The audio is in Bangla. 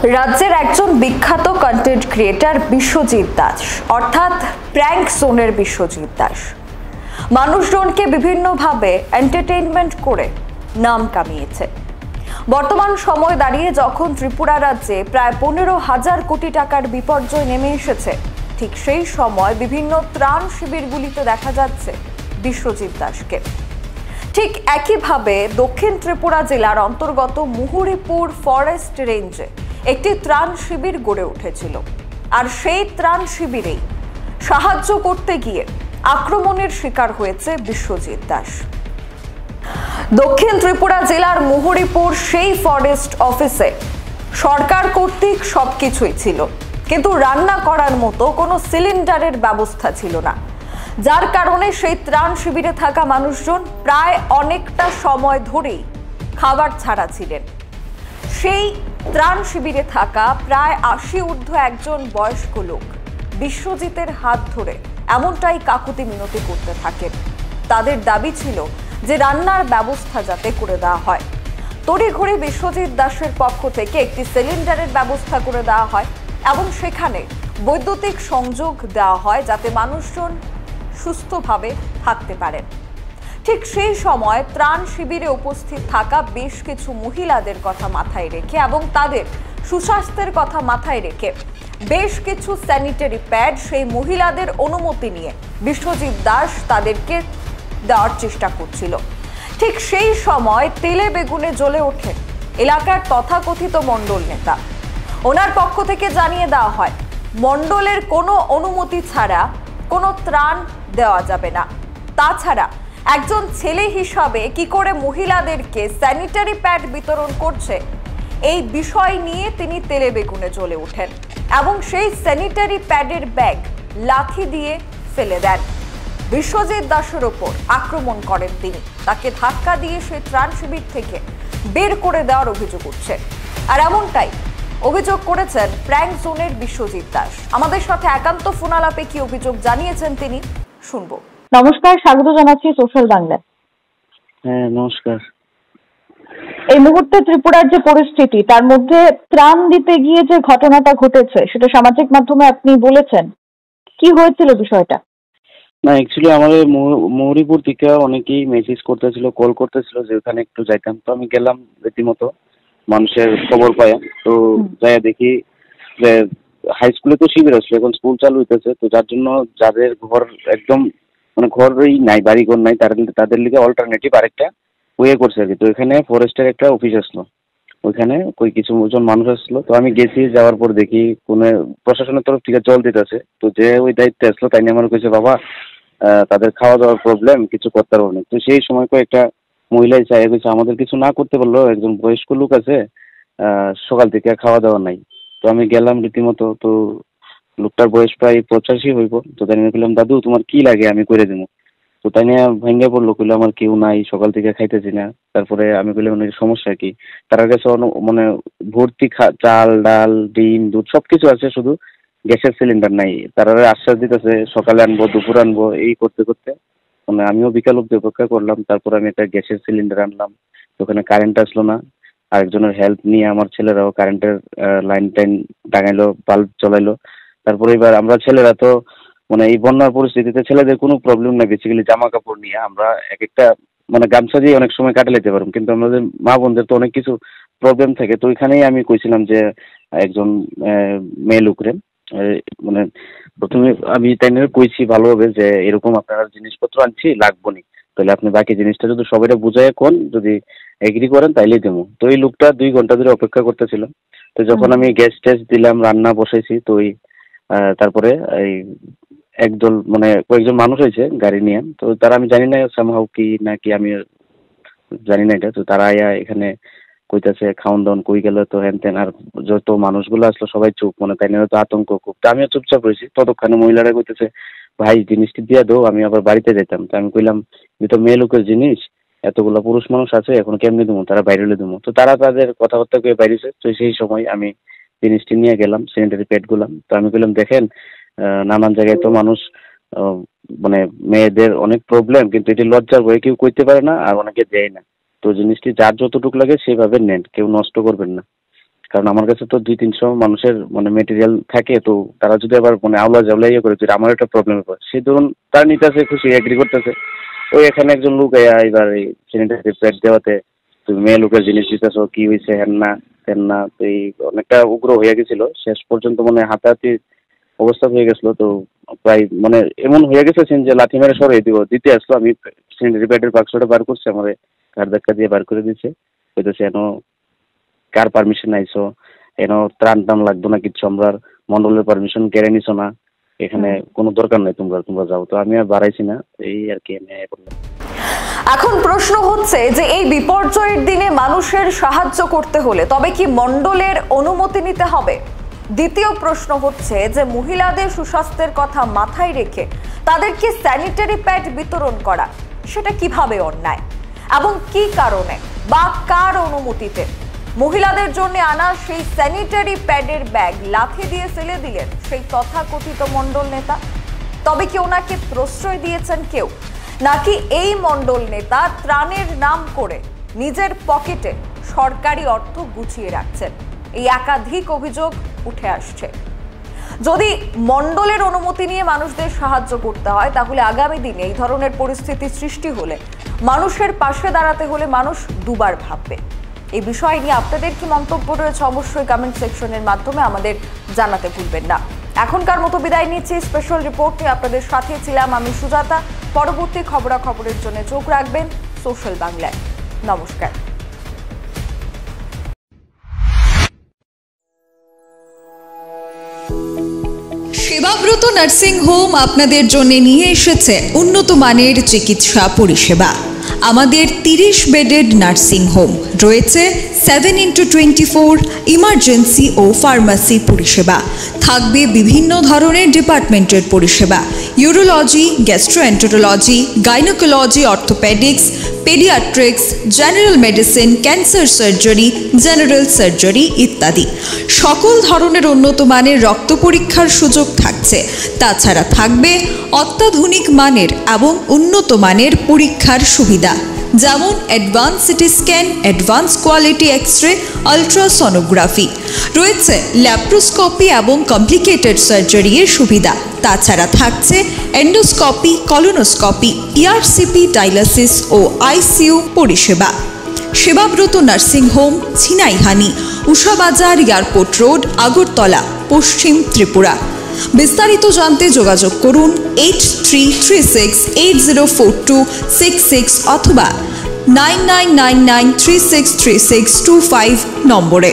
রাজ্যের একজন বিখ্যাত কন্টেন্ট ক্রিয়েটর বিশ্বজিৎ দাস অর্থাৎ প্র্যাঙ্ক জোনের বিশ্বজিৎ দাস মানুষজনকে বিভিন্নভাবে এন্টারটেইনমেন্ট করে নাম কামিয়েছে। বর্তমান সময় দাঁড়িয়ে যখন ত্রিপুরা রাজ্যে প্রায় 15,000 কোটি টাকার বিপর্যয় নেমে এসেছে, ঠিক সেই সময় বিভিন্ন ত্রাণ শিবিরগুলিতে দেখা যাচ্ছে বিশ্বজিৎ দাসকে। ঠিক একইভাবে দক্ষিণ ত্রিপুরা জেলার অন্তর্গত মুহুরীপুর ফরেস্ট রেঞ্জে একটি ত্রাণ শিবির গড়ে উঠেছিল, আর সেই ত্রাণ শিবিরেই সাহায্য করতে গিয়ে আক্রমণের শিকার হয়েছে বিশ্বজিৎ দাস। দক্ষিণ ত্রিপুরা জেলার মুহুরীপুর সেই ফরেস্ট অফিসে সরকার কর্তৃক সবকিছুই ছিল, কিন্তু রান্না করার মতো কোনো সিলিন্ডারের ব্যবস্থা ছিল না, যার কারণে সেই ত্রাণ শিবিরে থাকা মানুষজন প্রায় অনেকটা সময় ধরেই খাবার ছাড়া ছিলেন। সেই ত্রাণ শিবিরে থাকা প্রায় 80 ঊর্ধ্ব একজন বয়স্ক লোক বিশ্বজিতের হাত ধরে এমনটাই কাকুতি মিনতি করতে থাকেন। তাদের দাবি ছিল যে রান্নার ব্যবস্থা যাতে করে দেওয়া হয়। তড়িঘড়ি বিশ্বজিৎ দাসের পক্ষ থেকে একটি সিলিন্ডারের ব্যবস্থা করে দেওয়া হয় এবং সেখানে বৈদ্যুতিক সংযোগ দেওয়া হয় যাতে মানুষজন সুস্থভাবে থাকতে পারেন। ঠিক সেই সময় ত্রাণ শিবিরে উপস্থিত থাকা বেশ কিছু মহিলাদের কথা মাথায় রেখে এবং তাদের সুস্বাস্থ্যের কথা মাথায় রেখে বেশ কিছু স্যানিটারি প্যাড সেই মহিলাদের অনুমতি নিয়ে বিশ্বজিৎ দাস তাদেরকে দেওয়ার চেষ্টা করছিল। ঠিক সেই সময় তেলে বেগুনে জ্বলে ওঠেন এলাকার তথাকথিত মণ্ডল নেতা। ওনার পক্ষ থেকে জানিয়ে দেওয়া হয় মণ্ডলের কোনো অনুমতি ছাড়া কোনো ত্রাণ দেওয়া যাবে না। তাছাড়া একজন ছেলে হিসাবে কি করে মহিলাদেরকে স্যানিটারি প্যাড বিতরণ করছে এই বিষয় নিয়ে তিনি তেলে বেগুনে জ্বলে ওঠেন এবং সেই স্যানিটারি প্যাডের ব্যাগ লাঠি দিয়ে ফেলে দেন। বিশ্বজিৎ দাসের ওপর আক্রমণ করেন তিনি, তাকে ধাক্কা দিয়ে সেই ত্রাণ শিবির থেকে বের করে দেওয়ার অভিযোগ উঠছে। আর এমনটাই অভিযোগ করেছেন প্র্যাঙ্ক জোনের বিশ্বজিৎ দাস। আমাদের সাথে একান্ত ফোন আলাপে কি অভিযোগ জানিয়েছেন তিনি শুনবো। নমস্কার, স্বাগত জানাচ্ছি সোশ্যাল বাংলায়। হ্যাঁ, নমস্কার। এই মুহূর্তে ত্রিপুরার যে পরিস্থিতি, তার মধ্যে ত্রাণ দিতে গিয়ে যে ঘটনাটা ঘটেছে সেটা সামাজিক মাধ্যমে আপনি বলেছেন, কি হয়েছিল বিষয়টা? না, অ্যাকচুয়ালি আমাদের মৌরিপুর থেকে অনেকেই মেসেজ করতেছিল, কল করতেছিল যে ওখানে একটু যাইতাম। তো আমি গেলাম রীতিমতো মানুষের খবর পাই। তো যাই দেখি যে হাই স্কুলে তো শিবির আসলে, এখন স্কুল চালু হইতেছে, তো যার জন্য যাদের ঘর একদম মানে ঘরই নাই, বাড়ি ঘর নাই, তাদের লিগে অল্টারনেটিভ আরেকটা ওয়ে করছে আর কি। তো এখানে ফরেস্টের একটা অফিস আসলো, ওইখানে কিছু জন মানুষ আসলো। তো আমি গেছি, যাওয়ার পর দেখি কোনো প্রশাসনের তরফ থেকে জল দিতেছে। তো যে ওই দায়িত্বে আসলো তাই নিয়ে আমার কইছে, বাবা তাদের খাওয়া দাওয়ার প্রবলেম, কিছু করতে পারবো না। তো সেই সময় কয়েকটা মহিলাই চাই কইছে আমাদের কিছু না করতে পারলো, একজন বয়স্ক লোক আছে, সকাল থেকে খাওয়া দাওয়া নাই। তো আমি গেলাম রীতিমতো। তো লোকটার বয়স প্রায় 85 হইব। তো তাই নিয়ে বললাম, দাদু তোমার কি লাগে আমি করে দেবো। তো তাই নিয়ে ভেঙে পড়লো, কইলো আমার কেউ নাই, সকাল থেকে খাইতেছি না। তারপরে আমি বললাম সমস্যা কি? তার কাছে মানে ভর্তি চাল ডাল ডিম দুধ সবকিছু আছে, শুধু গ্যাসের সিলিন্ডার নাই। তারা আশ্বাস দিতেছে সকালে আনবো, দুপুর আনবো, এই করতে করতে মানে আমিও বিকাল অব্দি অপেক্ষা করলাম। তারপর আমি একটা গ্যাসের সিলিন্ডার আনলাম। ওখানে কারেন্ট আসলো না। আরেকজনের হেল্প নিয়ে আমার ছেলেরাও কারেন্টের লাইন টাইন টাঙাইলো, বাল্ব জ্বলাইলো। তারপরে এবার আমরা ছেলেরা তো মানে এই বন্যার পরিস্থিতিতে ছেলেদের কোনো প্রবলেম নাই, বেসিক্যালি জামা কাপড় নিয়ে আমরা এক একটা মানে গামছা দিয়ে অনেক সময় কাটে নিতে পারবো, কিন্তু আমাদের মা বোনদের তো অনেক কিছু প্রবলেম থাকে। তো ওইখানেই আমি কইছিলাম যে একজন মেয়ে লোকরে মানে প্রথমে আমি তাই নিয়ে কইছি ভালোভাবে যে এরকম আপনার জিনিসপত্র আনছি, লাগবো নি, তাহলে আপনি বাকি জিনিসটা যদি সবাইটা বুঝাই কোন, যদি এগ্রি করেন তাইলেই দেবো। তো এই লোকটা 2 ঘন্টা ধরে অপেক্ষা করতেছিল। তো যখন আমি গ্যাস ট্যাস দিলাম, রান্না বসাইছি, তো ওই তারপরে এই একদল মানে কয়েকজন মানুষ হয়েছে গাড়ি নিয়ে। তো তারা আমি জানি না সামহাও কি নাকি আমি জানি না এটা। তো তারা এখানে কইতাছে খাওন দাওন কই গেল, তো হ্যান ত্যান। আর যত মানুষগুলো আসলো সবাই চুপ, মানে তাই নিয়ে তো আতঙ্ক খুব। তো আমিও চুপচাপ রয়েছি। ততক্ষণে মহিলারা কইতেছে, ভাই জিনিসটি দিয়ে দাও, আমি আবার বাড়িতে যেতাম। তো আমি কইলাম যে তো মেয়ে লোকের জিনিস, এতগুলো পুরুষ মানুষ আছে, এখন কেমনি দেবো, তারা বাইরে হলে দেবো। তো তারা তাদের কথাবার্তা কয়ে বাইরেছে। তো সেই সময় আমি জিনিসটি নিয়ে গেলাম, স্যানিটারি প্যাড গুলাম। তো আমি কইলাম দেখেন নানান জায়গায় তো মানুষ মানে মেয়েদের অনেক প্রবলেম, কিন্তু এটি লজ্জার ভয়ে কেউ কইতে পারে না, আর অনেকে দেয় না। তো জিনিসটি যার যতটুকু লাগে সেভাবে নেন, কেউ নষ্ট করবেন না। কারণ আমার কাছে তো 200-300 মানুষের মানে মেটেরিয়াল থাকে, তো তারা যদি আবার মানে আওলা জাওলা ইয়ে করে যদি আমার একটা প্রবলেমে পড়ে, সেই ধরুন তার নিতেছে খুশি এগ্রি করতেছে, ওই এখানে একজন লোক এবার এই স্যানিটারি প্যাড দেওয়াতে তুমি মেয়ে লোকের জিনিস দিতেছো, কি হয়েছে হেন না তেন না, তো এই অনেকটা উগ্র হয়ে গেছিল, শেষ পর্যন্ত মানে হাতাহাতি অবস্থা হয়ে গেছিল। তো প্রায় মানে এমন হয়ে গেছে যে লাঠি মেরে সরিয়ে দিতে আসলো, আমি স্যানিটারি প্যাডের বাক্সটা বার করছি, আমার ঘাট ধাক্কা দিয়ে বার করে দিচ্ছে, হইতেছে এন কার পারমিশন আইসো, এন ত্রাণ টান লাগতো না কিচ্ছু, আমরা মন্ডলের পারমিশন কেড়ে নিছো না, এখানে কোনো দরকার নেই, তোমরা যাও। তো আমি আর বাড়াইছি না, এই আর কি আমি করলাম। এখন প্রশ্ন হচ্ছে যে এই বিপর্যয়ের দিনে মানুষের সাহায্য করতে হলে তবে কি মণ্ডলের অনুমতি নিতে হবে? দ্বিতীয় প্রশ্ন হচ্ছে যে মহিলাদের সুস্বাস্থ্যের কথা মাথায় রেখে তাদেরকে স্যানিটারি প্যাড বিতরণ করা সেটা কিভাবে অন্যায় এবং কি কারণে বা কার অনুমতিতে মহিলাদের জন্য আনা সেই স্যানিটারি প্যাডের ব্যাগ লাথি দিয়ে ফেলে দিলেন সেই তথাকথিত মণ্ডল নেতা? তবে কি ওনাকে প্রশ্রয় দিয়েছেন কেউ, নাকি এই মণ্ডল নেতা ত্রাণের নাম করে নিজের পকেটে সরকারি অর্থ গুছিয়ে রাখছেন? এই একাধিক অভিযোগ উঠে আসছে। যদি মণ্ডলের অনুমতি নিয়ে মানুষদের সাহায্য করতে হয় তাহলে আগামী দিনে এই ধরনের পরিস্থিতি সৃষ্টি হলে মানুষের পাশে দাঁড়াতে হলে মানুষ দুবার ভাববে। এই বিষয় নিয়ে আপনাদের কি মন্তব্য রয়েছে অবশ্যই কমেন্ট সেকশনের মাধ্যমে আমাদের জানাতে ভুলবেন না। এখনকার মতো বিদায় নিচ্ছি। স্পেশাল রিপোর্ট নিয়ে আপনাদের সাথে ছিলাম আমি সুজাতা। পরবর্তী খবরাখবরের জন্য চোখ রাখবেন সোশ্যাল বাংলায়। নমস্কার। সেবাব্রত নার্সিং হোম আপনাদের জন্য নিয়ে এসেছে উন্নত মানের চিকিৎসা পরিষেবা। আমাদের 30 বেডেড নার্সিং হোম রয়েছে 7x24 ইমার্জেন্সি ও ফার্মাসি পরিষেবা, থাকবে বিভিন্ন ধরনের ডিপার্টমেন্টের পরিষেবা, urology, gastroenterology, gynaecology, orthopaedics, paediatrics, general medicine, cancer surgery, general surgery ইত্যাদি। সকল ধরনের উন্নত মানের রক্ত পরীক্ষার সুযোগ থাকছে। তাছাড়া থাকবে অত্যাধুনিক মানের এবং উন্নত মানের পরীক্ষার সুবিধা, যেমন advance CT scan, advance quality x-ray, ultrasonography. রয়েছে ল্যাপ্রোস্কোপি এবং কমপ্লিকেটেড সার্জারির সুবিধা। তাছাড়া থাকছে এন্ডোস্কোপি, কলোনোস্কোপি, ইআরসিপি, ডায়ালিসিস ও আইসিইউ পরিষেবা। Sebabrata nursing home, Chhinaihani, Ushabazar, airport road, Agartala, Paschim Tripura. বিস্তারিত জানতে যোগাযোগ করুন 8336804266 অথবা 9999363625 নম্বরে।